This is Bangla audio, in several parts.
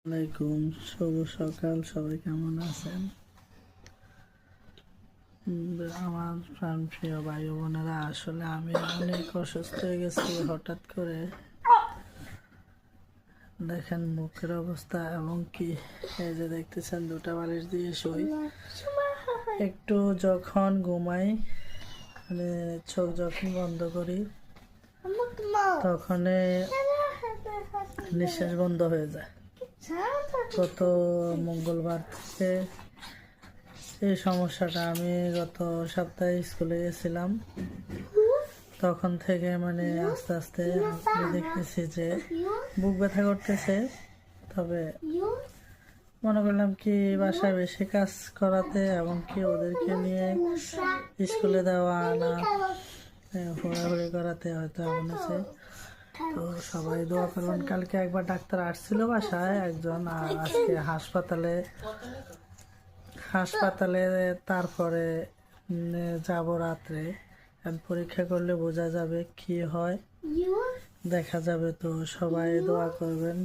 আলাইকুম, শুভ সকাল। সবাই কেমন আছেন? আমার প্রাণ প্রিয় ভাই বোনেরা, আসলে আমি অনেক অসুস্থ হয়ে গেছি হঠাৎ করে। দেখেন মুখের অবস্থা, এবং কি এই যে দেখতেছেন দুটা বালিশ দিয়ে শুই। একটু যখন ঘুমাই, মানে চোখ যখন বন্ধ করি, তখন নিঃশ্বাস বন্ধ হয়ে যায়। গত মঙ্গলবার থেকে এই সমস্যাটা, আমি গত সপ্তাহে স্কুলে গেছিলাম, তখন থেকে মানে আস্তে আস্তে আমি দেখতেছি যে বুক ব্যথা করতেছে। তবে মনে করলাম কি বাসায় বেশি কাজ করাতে, এবং কি ওদেরকে নিয়ে স্কুলে দেওয়া আনা ঘোরাঘুরি করাতে হয়তো এমন আছে। তো সবাই দোয়া করবেন। কালকে একবার ডাক্তার আসছিল বাসায় একজন, আর আজকে হাসপাতালে তারপরে যাব রাত্রে। পরীক্ষা করলে বোঝা যাবে কি হয়, দেখা যাবে। তো সবাই দোয়া করবেন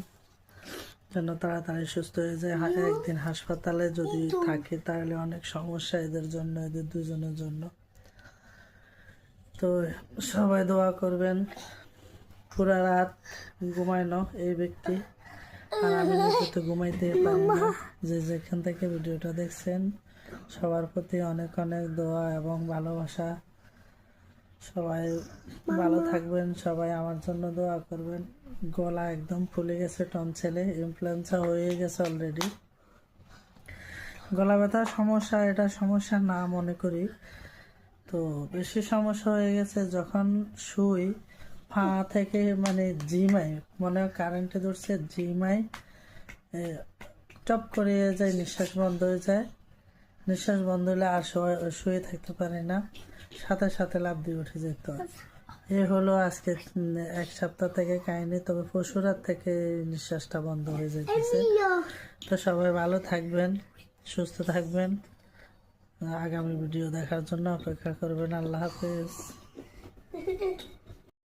যেন তাড়াতাড়ি সুস্থ হয়ে যায়। একদিন হাসপাতালে যদি থাকে তাহলে অনেক সমস্যা এদের জন্য, এদের দুজনের জন্য। তো সবাই দোয়া করবেন। পুরা রাত ঘুমাইনো এই ব্যক্তি, আর আমি নিজে তো ঘুমাইতে পারি না। যে যেখান থেকে ভিডিওটা দেখছেন, সবার প্রতি অনেক অনেক দোয়া এবং ভালোবাসা। সবাই ভালো থাকবেন, সবাই আমার জন্য দোয়া করবেন। গলা একদম ফুলে গেছে, টনসিলে ইনফ্লুয়েঞ্জা হয়ে গেছে অলরেডি। গলা ব্যথার সমস্যা, এটা সমস্যা না মনে করি। তো বেশি সমস্যা হয়ে গেছে যখন শুই, পা থেকে মানে জিমাই, মনে হয় কারেন্টে ধরছে, জিমাই টপ করে যায়, নিঃশ্বাস বন্ধ হয়ে যায়। নিঃশ্বাস বন্ধ হলে আর শুয়ে থাকতে পারি না, সাথে সাথে লাফ দিয়ে উঠে যেত। এ হলো আজকে এক সপ্তাহ থেকে কাহিনী। তবে পরশুরাত থেকে নিঃশ্বাসটা বন্ধ হয়ে যেতেছে। তো সবাই ভালো থাকবেন, সুস্থ থাকবেন। আগামী ভিডিও দেখার জন্য অপেক্ষা করবেন। আল্লাহ হাফেজ।